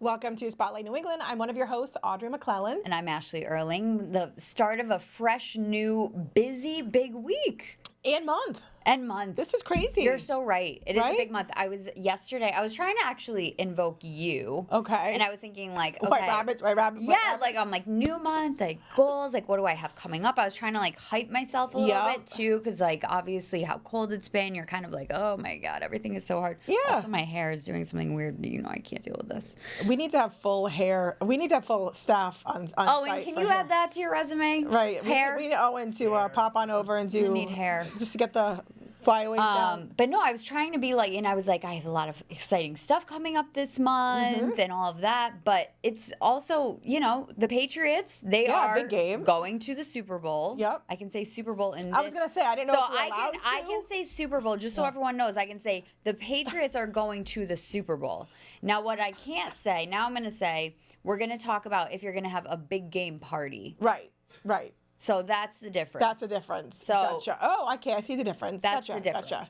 Welcome to Spotlight New England. I'm one of your hosts, Audrey McClellan. And I'm Ashley Erling. The start of a fresh, new, busy, big week. And month. And month. This is crazy. You're so right. It is Right? a big month. I was trying to actually invoke you. Okay. And I was thinking like, okay. White rabbits, white rabbit. Yeah, like I'm like new month, like goals, like what do I have coming up? I was trying to like hype myself a little bit too, because like obviously how cold it's been, you're kind of like, oh my God, everything is so hard. Yeah. Also my hair is doing something weird. You know, I can't deal with this. We need to have full hair. We need to have full staff on Oh, site and can for you hair. add that to your resume? Right. Hair. We need Owen to pop on over and do. We need hair. Just to get the flyaways down. But no, I was trying to be like, and I was like, I have a lot of exciting stuff coming up this month and all of that. But it's also, you know, the Patriots, they are big game. going to the Super Bowl. Yep. I can say Super Bowl in this. I was going to say, I didn't know if you were allowed to. I can say Super Bowl, just so everyone knows. I can say the Patriots are going to the Super Bowl. Now, what I can't say, now I'm going to say, we're going to talk about if you're going to have a big game party. Right, right. So that's the difference. That's the difference. So gotcha. Oh, okay. I see the difference. That's Gotcha, the difference. Gotcha.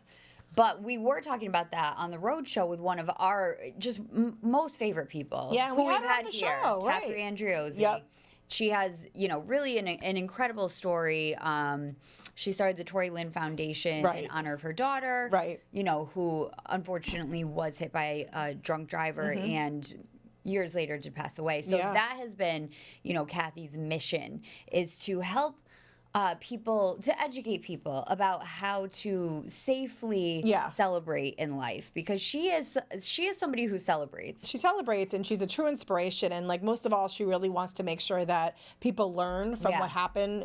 But we were talking about that on the road show with one of our just most favorite people. Yeah, who we had we've her on had the here, show, right. Catherine Andriozzi. Yep. She has, you know, really an incredible story. She started the Tori Lynn Foundation Right. in honor of her daughter. Right. You know, who unfortunately was hit by a drunk driver and years later did pass away. So that has been, you know, Kathy's mission is to help people, to educate people about how to safely celebrate in life, because she is somebody who celebrates. She celebrates, and she's a true inspiration. And like most of all, she really wants to make sure that people learn from what happened.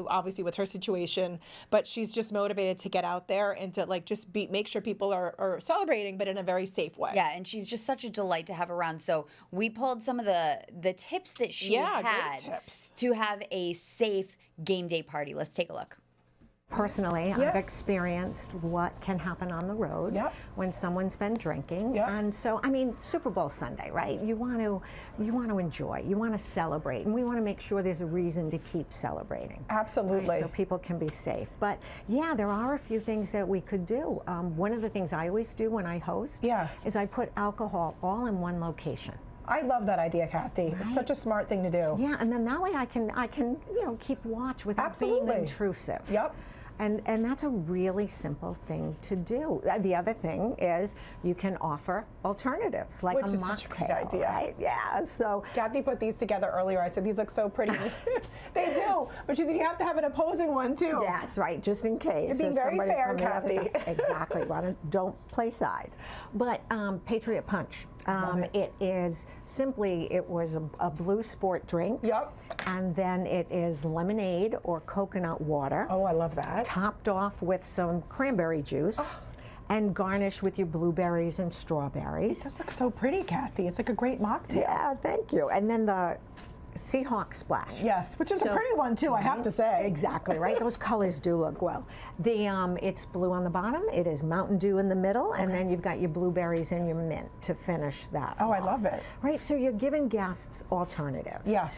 Obviously, with her situation, but she's just motivated to get out there and to like just make sure people are celebrating, but in a very safe way. Yeah, and she's just such a delight to have around. So we pulled some of the tips that she had great tips. to have a safe game day party. Let's take a look. Personally, I've experienced what can happen on the road when someone's been drinking, and so I mean, Super Bowl Sunday, right? You want to enjoy, you want to celebrate, and we want to make sure there's a reason to keep celebrating. Absolutely. Right? So people can be safe. But yeah, there are a few things that we could do. One of the things I always do when I host is I put alcohol all in one location. I love that idea, Kathy. Right? It's such a smart thing to do. Yeah, and then that way I can keep watch without being intrusive. Yep. And that's a really simple thing to do. The other thing is you can offer alternatives, like Which a is mocktail. such a great idea. Right? Yeah. So Kathy put these together earlier. I said these look so pretty. They do, but she said you have to have an opposing one too. That's right, just in case. You're being very fair, Kathy. Exactly. Don't play sides. But Patriot Punch. It is simply, it was a blue sport drink. Yep. And then it is lemonade or coconut water. Oh, I love that. Topped off with some cranberry juice. And garnish with your blueberries and strawberries. This looks so pretty, Kathy. It's like a great mocktail. Yeah, thank you. And then the Seahawk Splash. Yes, which is a pretty one too, I have to say. Exactly, right? Those colors do look well. It's blue on the bottom, it is Mountain Dew in the middle, and then you've got your blueberries and your mint to finish that Oh, off. I love it. Right, so you're giving guests alternatives. Yeah.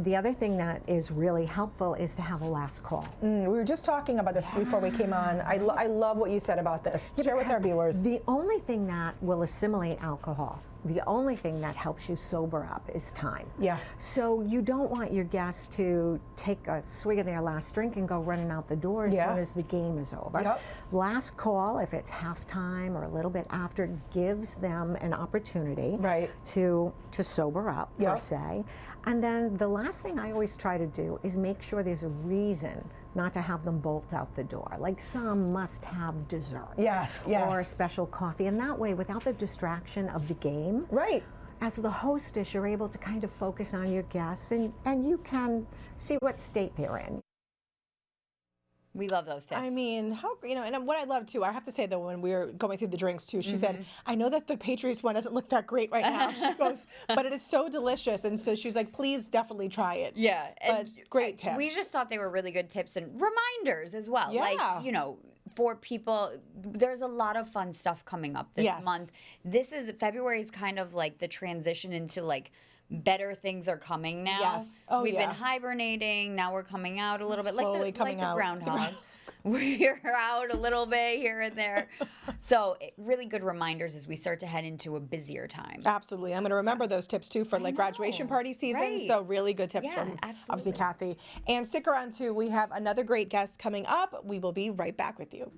The other thing that is really helpful is to have a last call. We were just talking about this before we came on. I love what you said about this. Share with our viewers. The only thing that will assimilate alcohol, the only thing that helps you sober up is time. Yeah. So you don't want your guests to take a swig of their last drink and go running out the door as soon as the game is over. Yep. Last call, if it's halftime or a little bit after, gives them an opportunity to sober up, per se. And then the last thing I always try to do is make sure there's a reason not to have them bolt out the door. Like some must have dessert. Yes. Or a special coffee. And that way, without the distraction of the game, as the hostess, you're able to kind of focus on your guests and you can see what state they're in. We love those tips. I mean, and what I love too, I have to say though, when we were going through the drinks too, she said, I know that the Patriots one doesn't look that great right now. She goes, but it is so delicious. And so she was like, please definitely try it. Yeah. But great tips. We just thought they were really good tips and reminders as well. Yeah. Like, you know, for people, there's a lot of fun stuff coming up this month. February is kind of like the transition into like, better things are coming now. Yes. Oh, We've been hibernating. Now we're coming out a little bit, Slowly like coming the out. groundhog. we're out a little bit here and there. So really good reminders as we start to head into a busier time. Absolutely. I'm going to remember those tips too for like graduation party season. Right. So really good tips from obviously Kathy. And stick around too. We have another great guest coming up. We will be right back with you.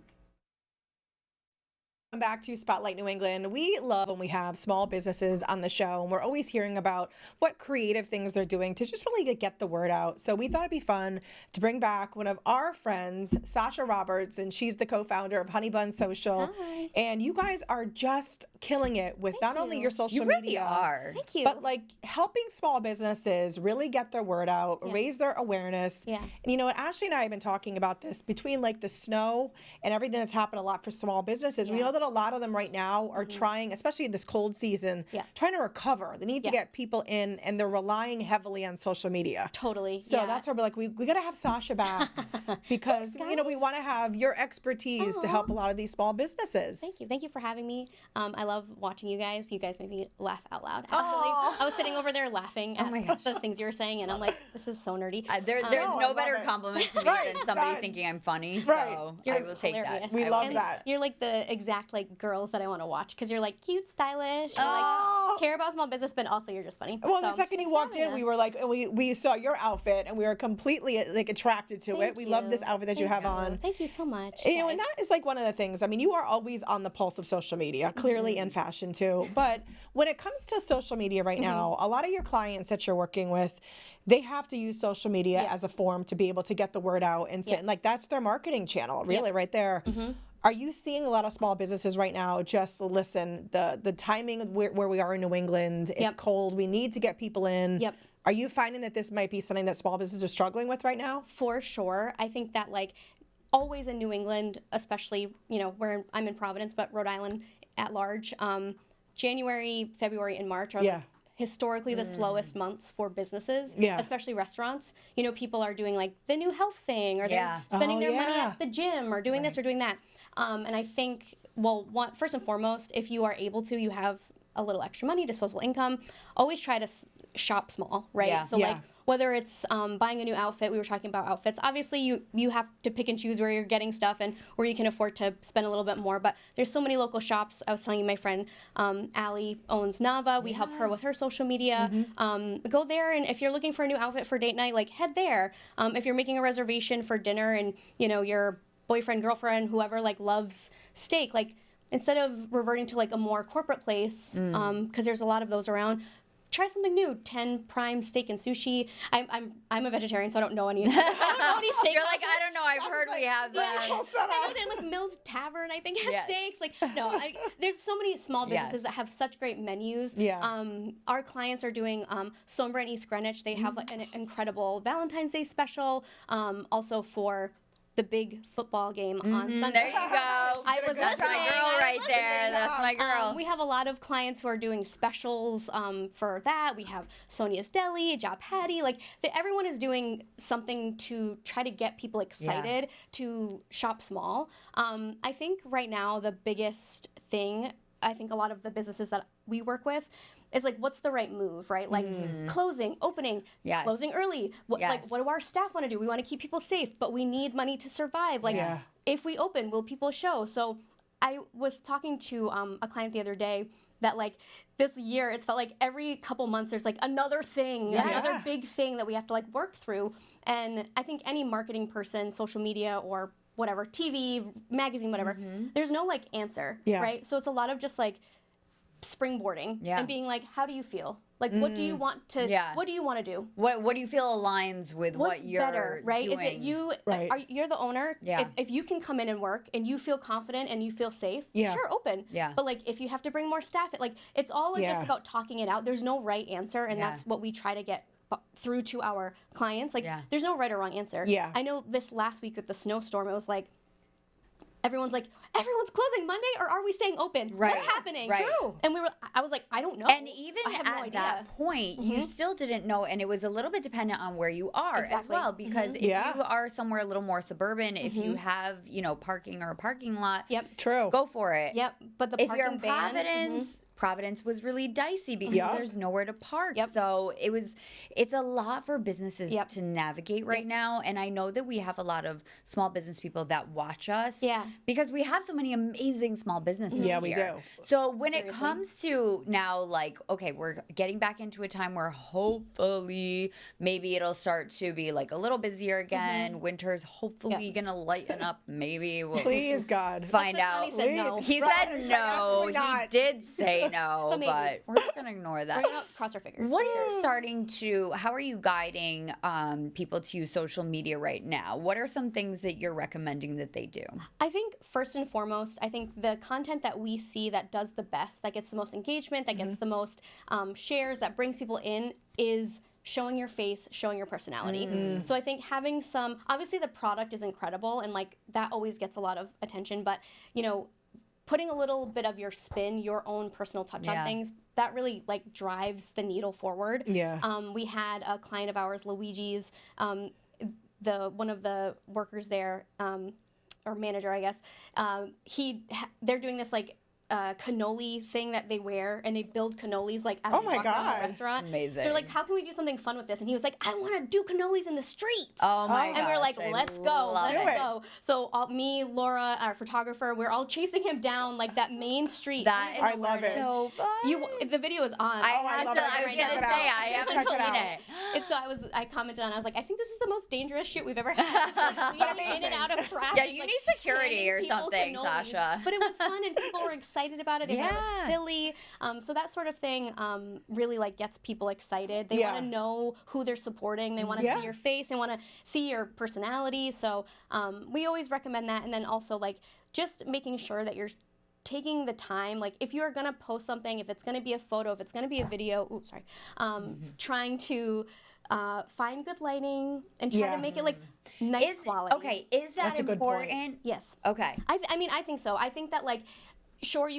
Welcome back to Spotlight New England. We love when we have small businesses on the show, and we're always hearing about what creative things they're doing to just really get the word out. So we thought it'd be fun to bring back one of our friends, Sascha Roberts, and she's the co-founder of Honey Buns Social. Hi. And you guys are just killing it with not only your social media, really are. Thank you. but like helping small businesses really get their word out, raise their awareness. Yeah. And you know what, Ashley and I have been talking about this between like the snow and everything that's happened a lot for small businesses. We know that a lot of them right now are trying, especially this cold season, trying to recover. They need to get people in, and they're relying heavily on social media. Totally. So that's why we're like, we got to have Sascha back because, you know, we want to have your expertise to help a lot of these small businesses. Thank you. Thank you for having me. I love watching you guys. You guys make me laugh out loud. Actually, I was sitting over there laughing at the things you were saying, and I'm like, this is so nerdy. There's no better compliment to me than somebody thinking I'm funny. So I will take that. We love that. You're like the exact like girls that I want to watch because you're like cute, stylish, and, like care about small business, but also you're just funny. Well, the second you walked in, we were like, and we saw your outfit, and we were completely like attracted to it. We love this outfit that you have on. Thank you so much. You know, and that is like one of the things. I mean, you are always on the pulse of social media, clearly in fashion too. But when it comes to social media right now, a lot of your clients that you're working with, they have to use social media as a form to be able to get the word out, and like that's their marketing channel, really, right there. Are you seeing a lot of small businesses right now just listen, the timing where we are in New England, it's cold, we need to get people in. Are you finding that this might be something that small businesses are struggling with right now? For sure. I think that like always in New England, especially, you know, where I'm in Providence, but Rhode Island at large, January, February, and March are like historically the slowest months for businesses, especially restaurants. You know, people are doing like the new health thing, or they're spending their money at the gym, or doing this or doing that. And I think, well, first and foremost, if you are able to, you have a little extra money, disposable income, always try to shop small, right? So like whether it's buying a new outfit, we were talking about outfits. Obviously, you have to pick and choose where you're getting stuff and where you can afford to spend a little bit more. But there's so many local shops. I was telling you, my friend Allie owns Nava. We help her with her social media. Go there, and if you're looking for a new outfit for date night, like head there. If you're making a reservation for dinner, and you know your boyfriend, girlfriend, whoever like loves steak, like instead of reverting to like a more corporate place, because there's a lot of those around, try something new. 10 Prime Steak and Sushi. I'm a vegetarian, so I don't know any. I don't know any steak. You're like, I don't know. I've heard we have that. I know that like Mills Tavern, I think, has steaks. Like no, there's so many small businesses that have such great menus. Our clients are doing Sombra in East Greenwich. They have like an incredible Valentine's Day special. Also for the big football game on Sunday. There you go. That's my girl right there. That's my girl. We have a lot of clients who are doing specials for that. We have Sonia's Deli, Job Patty. Like everyone is doing something to try to get people excited to shop small. I think right now the biggest thing, I think a lot of the businesses that we work with is like, what's the right move, right? Like closing, opening, closing early. What do our staff want to do? We want to keep people safe, but we need money to survive. Like if we open, will people show? So I was talking to a client the other day that like this year, it's felt like every couple months there's like another thing, another big thing that we have to like work through. And I think any marketing person, social media or whatever, TV, magazine, whatever, there's no like answer, right? So it's a lot of just like springboarding and being like, how do you feel? Like, what do you want to? What do you want to do? What do you feel aligns with what you're better, right? doing? Is it you? You're the owner. If you can come in and work and you feel confident and you feel safe, sure, open. But like, if you have to bring more staff, like it's all just about talking it out. There's no right answer, and that's what we try to get through to our clients. Like, there's no right or wrong answer. I know this last week with the snowstorm, it was like, everyone's closing Monday, or are we staying open? What's happening? True. And I was like, I don't know. And even I have no at idea. that point, you still didn't know, and it was a little bit dependent on where you are as well. Because if you are somewhere a little more suburban, if you have, you know, parking or a parking lot, True, go for it. But the if parking you're in ban, Providence, Providence was really dicey because there's nowhere to park. So it's a lot for businesses to navigate right now. And I know that we have a lot of small business people that watch us because we have so many amazing small businesses here. We do. So when it comes to now, like, okay, we're getting back into a time where hopefully maybe it'll start to be like a little busier again. Winter's hopefully gonna lighten up. Maybe we'll please God find out. He said no. He said no. He did say no, but we're just gonna ignore that. We're gonna cross our fingers. What are you starting to? How are you guiding people to use social media right now? What are some things that you're recommending that they do? I think first and foremost, I think the content that we see that does the best, that gets the most engagement, that gets the most shares, that brings people in, is showing your face, showing your personality. So I think having some, obviously the product is incredible and like that always gets a lot of attention, but you know, putting a little bit of your spin, your own personal touch on things, that really like drives the needle forward. We had a client of ours, Luigi's, one of the workers there, or manager, I guess, they're doing this like cannoli thing that they wear, and they build cannolis like as they walk around the restaurant. Amazing. So they're like, how can we do something fun with this? And he was like, I want to do cannolis in the streets. Oh my gosh. And we're like, let's go. So me, Laura, our photographer, we're all chasing him down like that main street. I love it. So fun. The video is on. I was gonna say I haven't seen it. And so I commented on. I was like, I think this is the most dangerous shoot we've ever had. We in and out of traffic. Yeah, you need security or something, Sasha. But it was fun, and people were excited about it. It was silly. So that sort of thing really like gets people excited. They want to know who they're supporting. They want to see your face. They want to see your personality. So we always recommend that. And then also like just making sure that you're taking the time, like if you're gonna post something, if it's gonna be a photo, if it's gonna be a video, trying to find good lighting and try to make it like nice quality. Okay, is that important? Yes. Okay. I mean, I think so. I think that like, sure,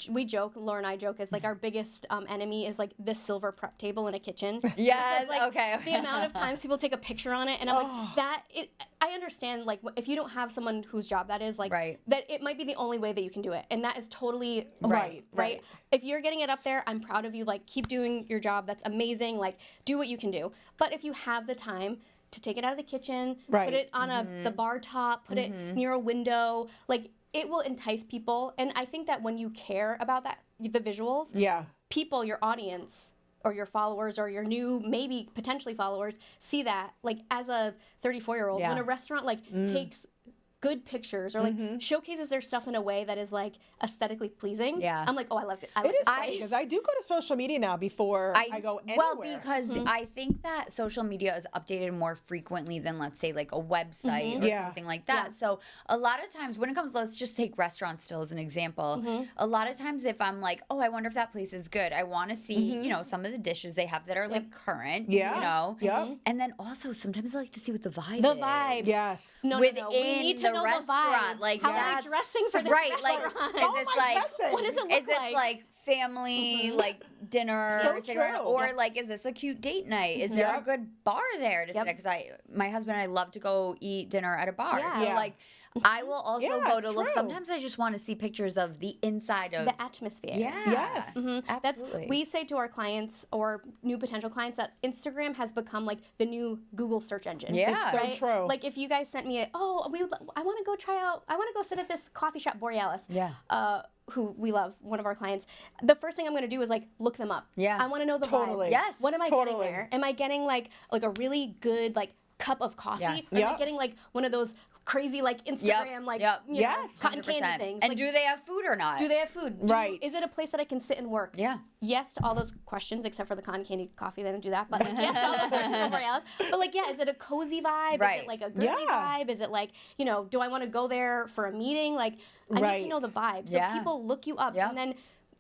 we joke, Laura and I joke, is like our biggest enemy is like the silver prep table in a kitchen. Yes, because, like, okay. The amount of times people take a picture on it, and I'm like, I understand, like, if you don't have someone whose job that is, like, that it might be the only way that you can do it, and that is totally right. If you're getting it up there, I'm proud of you, like, keep doing your job, that's amazing, like, do what you can do. But if you have the time to take it out of the kitchen, put it on the bar top, put it near a window, like, it will entice people. And I think that when you care about that, the visuals, people, your audience, or your followers, or your new, maybe potentially followers, see that. Like as a 34-year-old, when a restaurant like takes good pictures or like showcases their stuff in a way that is like aesthetically pleasing. I'm like, oh, I love it. It is funny because I do go to social media now before I go anywhere. Well, because I think that social media is updated more frequently than, let's say, like a website or something like that. So a lot of times when it comes, let's just take restaurants still as an example. A lot of times if I'm like, oh, I wonder if that place is good, I want to see, you know, some of the dishes they have that are like current, you know. And then also sometimes I like to see what the vibe is. The vibe. Yes. No, we need to know restaurant, the vibe. like how are we dressing for this restaurant? Like, is this like what does it look like? Is this like family like dinner or like is this a cute date night? Is there a good bar there to sit at? Because my husband and I love to go eat dinner at a bar. So like I will also go to look. Sometimes I just want to see pictures of the inside of the atmosphere. Yes. Absolutely. We say to our clients or new potential clients that Instagram has become like the new Google search engine. It's so true. Like if you guys sent me I want to go try out, I want to go sit at this coffee shop, Borealis. Who we love, one of our clients. The first thing I'm going to do is like look them up. I want to know the vibes. Yes. What am I getting there? Am I getting like a really good like cup of coffee? Or am I getting like one of those crazy like Instagram you know, cotton 100%. candy things? And like, do they have food or not? Do they have food? Is it a place that I can sit and work? Yes to all those questions, except for the cotton candy coffee. They don't do that. But yes to all those questions over else. But like, is it a cozy vibe? Is it like a girly vibe? Is it like, you know, do I want to go there for a meeting? Like, I need to know the vibe. So people look you up, and then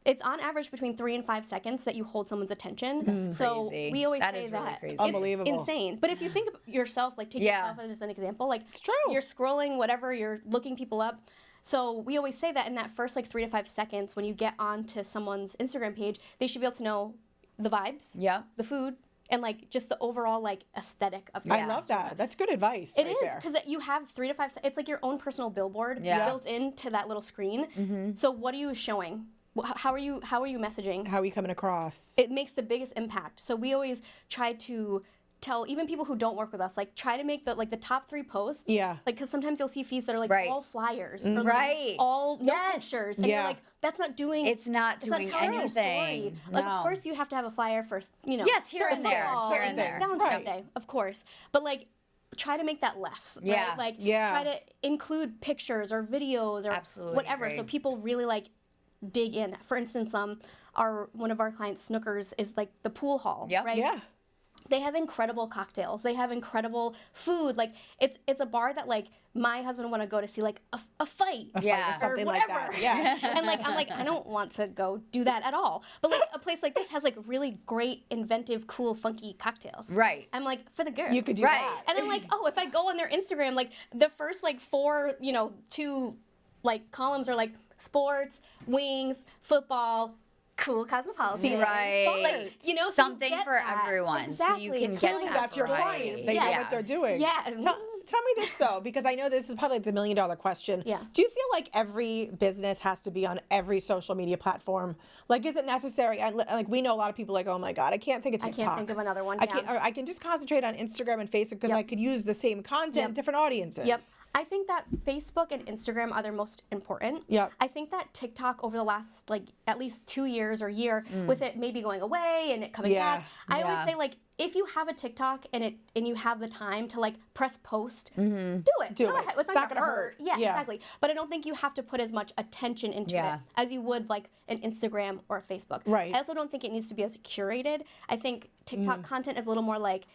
it's on average between 3 and 5 seconds that you hold someone's attention. That's so crazy. we always say really that crazy. it's unbelievable, insane. But if you think of yourself, like take yourself as an example, like it's true. You're scrolling whatever, you're looking people up. So we always say that in that first like 3 to 5 seconds, when you get onto someone's Instagram page, they should be able to know the vibes, the food, and like just the overall like aesthetic of your I love that. That's good advice. It is, because you have 3 to 5 it's like your own personal billboard built into that little screen. So what are you showing? how are you messaging? How are you coming across? It makes the biggest impact. So we always try to tell even people who don't work with us, like try to make the top 3 posts. Yeah. Like, because sometimes you'll see feeds that are like all flyers or Right. all no pictures, and you're like, that's not doing. It's not doing anything. Story. No. Like, of course you have to have a flyer first. Yes, here and there, here and there. Valentine's Day, of course, but like, try to make that less. Yeah. Right? Like, try to include pictures or videos or whatever, so people really like dig in. For instance, one of our clients, Snookers, is like the pool hall, right? Yeah. They have incredible cocktails. They have incredible food. Like, it's a bar that like my husband would want to go to see like a fight, or something like that. Yeah. And like I'm like, I don't want to go do that at all. But like a place like this has like really great, inventive, cool, funky cocktails. Right. I'm like, for the girls. You could do that. And I'm like, oh, if I go on their Instagram, like the first like 4, 2 like columns are like sports, wings, football, cool cosmopolitan. See, right. Like, so something for everyone. Exactly. So you can Clearly get that's your client. They know what they're doing. Yeah. Tell me this though, because I know this is probably the $1 million question. Yeah. Do you feel like every business has to be on every social media platform? Like, is it necessary? Like, we know a lot of people like, oh my God, I can't think of TikTok. I can't think of another one. I can just concentrate on Instagram and Facebook because I could use the same content, different audiences. Yep. I think that Facebook and Instagram are their most important. Yep. I think that TikTok over the last like at least 2 years or year, with it maybe going away and it coming back, I always say like, if you have a TikTok and you have the time to like press post, do it. Go ahead. It's not gonna hurt. Yeah, exactly. But I don't think you have to put as much attention into it as you would like an Instagram or a Facebook. Right. I also don't think it needs to be as curated. I think TikTok content is a little more like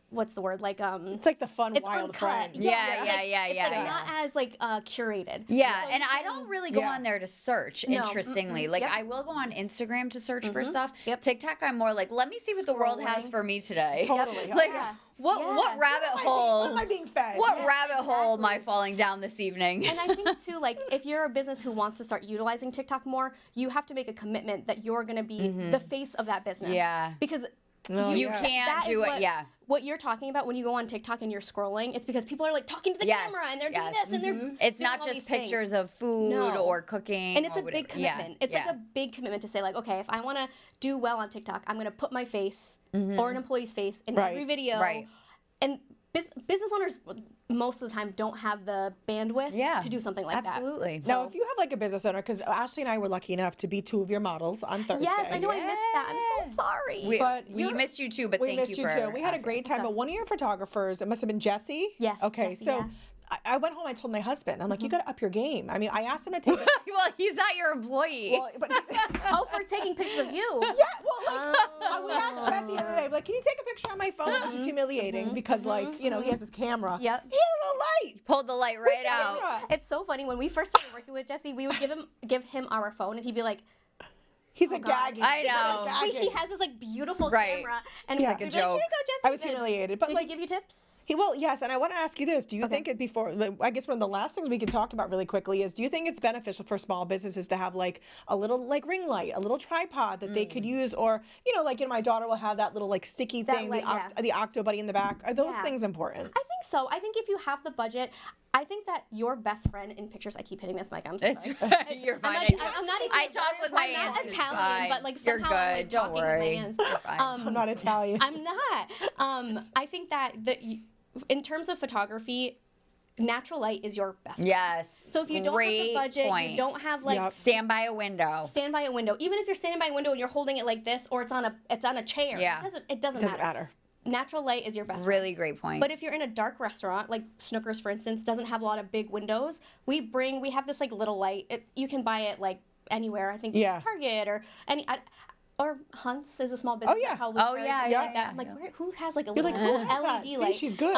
what's the word? Like it's like the fun wild uncut. friend. Yeah. It's like not as like curated. Yeah, and I don't really go on there to search, interestingly. Like, I will go on Instagram to search for stuff. TikTok, I'm more like, let me see what the world has for me today. Totally. Like, what rabbit hole? What am I being fed? What rabbit hole am I falling down this evening? And I think, too, like, if you're a business who wants to start utilizing TikTok more, you have to make a commitment that you're going to be the face of that business. Yeah. Because you can't do it. What you're talking about when you go on TikTok and you're scrolling, it's because people are like talking to the camera and they're doing this and they're It's not just pictures of food or cooking. And it's a big commitment. It's like a big commitment to say like, okay, if I want to do well on TikTok, I'm going to put my face or an employee's face in every video. Right. And business owners most of the time don't have the bandwidth to do something like that. Absolutely. Now, if you have like a business owner, because Ashley and I were lucky enough to be 2 of your models on Thursday. Yes, I know I missed that. I'm so sorry. We missed you too, but we thank missed you too. We had a great time, but one of your photographers, it must have been Jesse. Yes. Okay, Jesse, so I went home. I told my husband, I'm like, you got to up your game. I mean, I asked him to take. Well, he's not your employee. Well, but for taking pictures of you. Yeah, well, like we asked Jesse the other day, like, can you take a picture on my phone, which is humiliating because, like, he has his camera. Yep. He had a little light. Pulled the light right out. It's so funny when we first started working with Jesse, we would give him our phone, and he'd be like. He's a gagging. I know. He has this like beautiful camera, and we'd like a be joke. Like, here you go, Jesse. I was humiliated, but did like, he give you tips? Yes, and I want to ask you this: do you think it before? I guess one of the last things we can talk about really quickly is: do you think it's beneficial for small businesses to have like a little like ring light, a little tripod that they could use, or like my daughter will have that little like sticky thing, the Octo Buddy in the back. Are those things important? I think so. I think if you have the budget. I think that your best friend in pictures. I keep hitting this mic. I'm sorry. You're fine. I'm not even. I talk with my hands. I'm not Italian, but like somehow you're good. I'm like Don't talking worry. with my hands. You're fine. I'm not Italian. I'm not. I think that in terms of photography, natural light is your best. Yes. So if you don't have the budget, you don't have like stand by a window. Stand by a window. Even if you're standing by a window and you're holding it like this, or it's on a chair. Yeah. It doesn't matter. Natural light is your best Really great point. But if you're in a dark restaurant, like Snookers, for instance, doesn't have a lot of big windows, we have this like little light. You can buy it like anywhere. I think Target or or Hunt's is a small business. Oh yeah. Like that. I'm like, who has like a little LED light? She's good.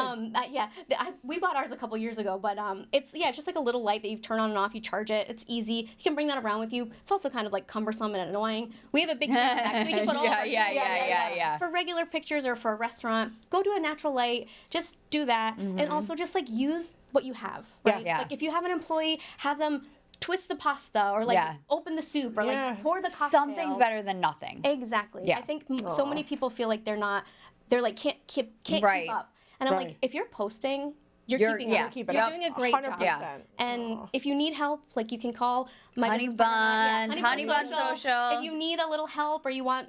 We bought ours a couple years ago, but it's just like a little light that you turn on and off. You charge it. It's easy. You can bring that around with you. It's also kind of like cumbersome and annoying. We have a big camera bag, so we can put all of our yeah. For regular pictures or for a restaurant, go to a natural light. Just do that, and also just like use what you have. Right? Yeah. Like if you have an employee, have them twist the pasta or like open the soup or like pour the cocktail. Something's better than nothing. Exactly. Yeah. I think so many people feel like they're like can't keep up. And I'm like, if you're posting You're keeping up. Keeping You're up. doing a great 100%. job. Yeah. And if you need help, like you can call my Honey business partner, Buns, Honey Buns Social. If you need a little help or you want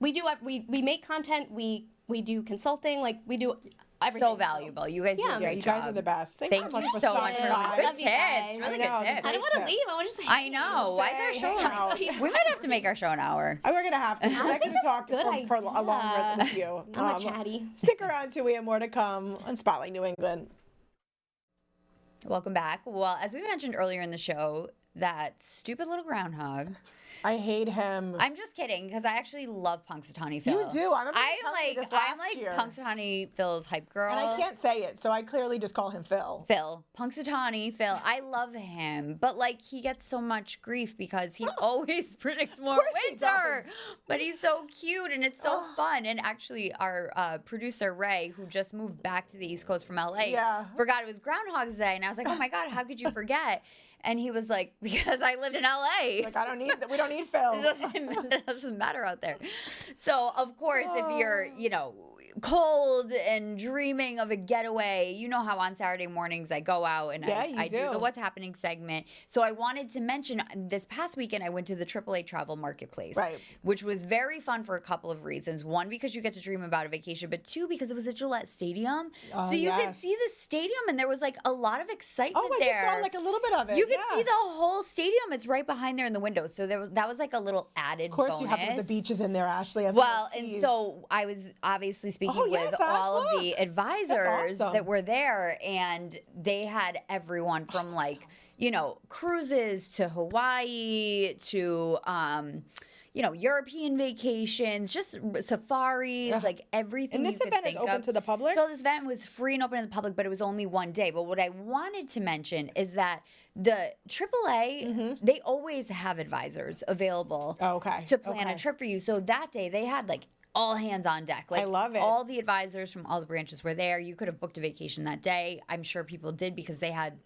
we make content, we do consulting, like we do everything. So valuable. You guys do a great you job. guys are the best. Thank you so much for good Love you tips. guys. Really good tips. I don't want to leave. I want to just I know. Why is our show an hour? We might have to make our show an hour. We're going to have to. I could have talked for a longer with you. I'm a chatty. Stick around too. We have more to come on Spotlight New England. Welcome back. Well, as we mentioned earlier in the show, that stupid little groundhog. I hate him. I'm just kidding because I actually love Punxsutawney Phil. You do. I remember I'm like Punxsutawney Phil's hype girl. And I can't say it, so I clearly just call him Phil. Phil. Punxsutawney Phil. I love him. But like he gets so much grief because he always predicts more winter. But he's so cute and it's so fun. And actually our producer Ray, who just moved back to the East Coast from LA, forgot it was Groundhog's Day. And I was like, oh my God, how could you forget? And he was like, because I lived in LA. Like, we don't need Phil. It doesn't matter out there. So, of course, if you're, cold and dreaming of a getaway, you know how on Saturday mornings I go out and I do the What's Happening segment. So I wanted to mention this past weekend I went to the AAA Travel Marketplace, which was very fun for a couple of reasons. One, because you get to dream about a vacation, but two, because it was at Gillette Stadium. So you could see the stadium and there was like a lot of excitement there. I just saw like a little bit of it. You could see the whole stadium. It's right behind there in the windows. So that was like a little added bonus. Of course, you have to put the beaches in there, Ashley. And so I was obviously speaking with all of the advisors that were there, and they had everyone from cruises to Hawaii to European vacations, just safaris, like everything. And this event is open to the public? So this event was free and open to the public, but it was only one day. But what I wanted to mention is that the AAA, they always have advisors available to plan a trip for you. So that day they had all hands on deck. I love it. All the advisors from all the branches were there. You could have booked a vacation that day. I'm sure people did because they had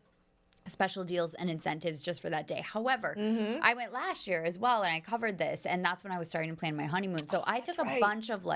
special deals and incentives just for that day. However, I went last year as well and I covered this, and that's when I was starting to plan my honeymoon. So I took a bunch of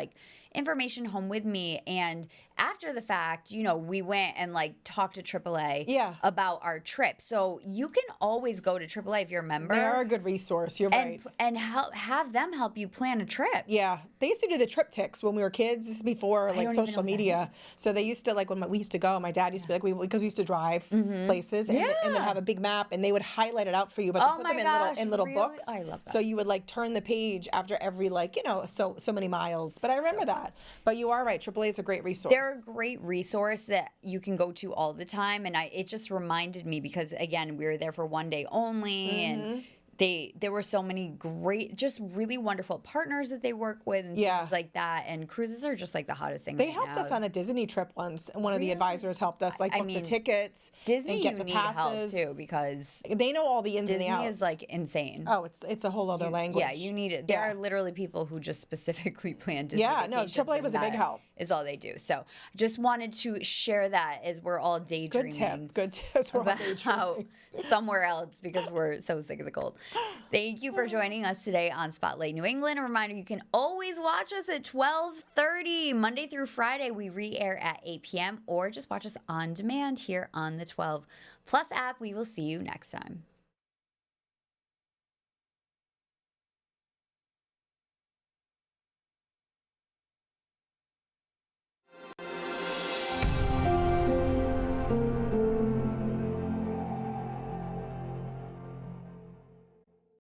information home with me, and after the fact, we went and talked to AAA about our trip. So you can always go to AAA if you're a member. They're a good resource. You're right. And have them help you plan a trip. Yeah. They used to do the trip ticks when we were kids. This is before social media. So they used to when we used to go, my dad used to be because we used to drive places and then have a big map and they would highlight it out for you, but they put them in little books. I love that. So you would turn the page after every so many miles. But I remember that. But you are right. AAA is a great resource. They're a great resource that you can go to all the time. And it just reminded me because, again, we were there for one day only. And there were so many great, just really wonderful partners that they work with and things like that. And cruises are just the hottest thing They helped us on a Disney trip once. And one of the advisors helped us book the tickets. Disney, and get you the need passes. help too because they know all the ins and the outs. Disney is insane. Oh, it's a whole other language. Yeah, you need it. There are literally people who just specifically plan Disney vacations. AAA was a big help. Is all they do. So just wanted to share that as we're all daydreaming. Good tip. We're all daydreaming. Somewhere else because we're so sick of the cold. Thank you for joining us today on Spotlight New England. A reminder, you can always watch us at 12:30 Monday through Friday. We re-air at 8 p.m. or just watch us on demand here on the 12 Plus app. We will see you next time.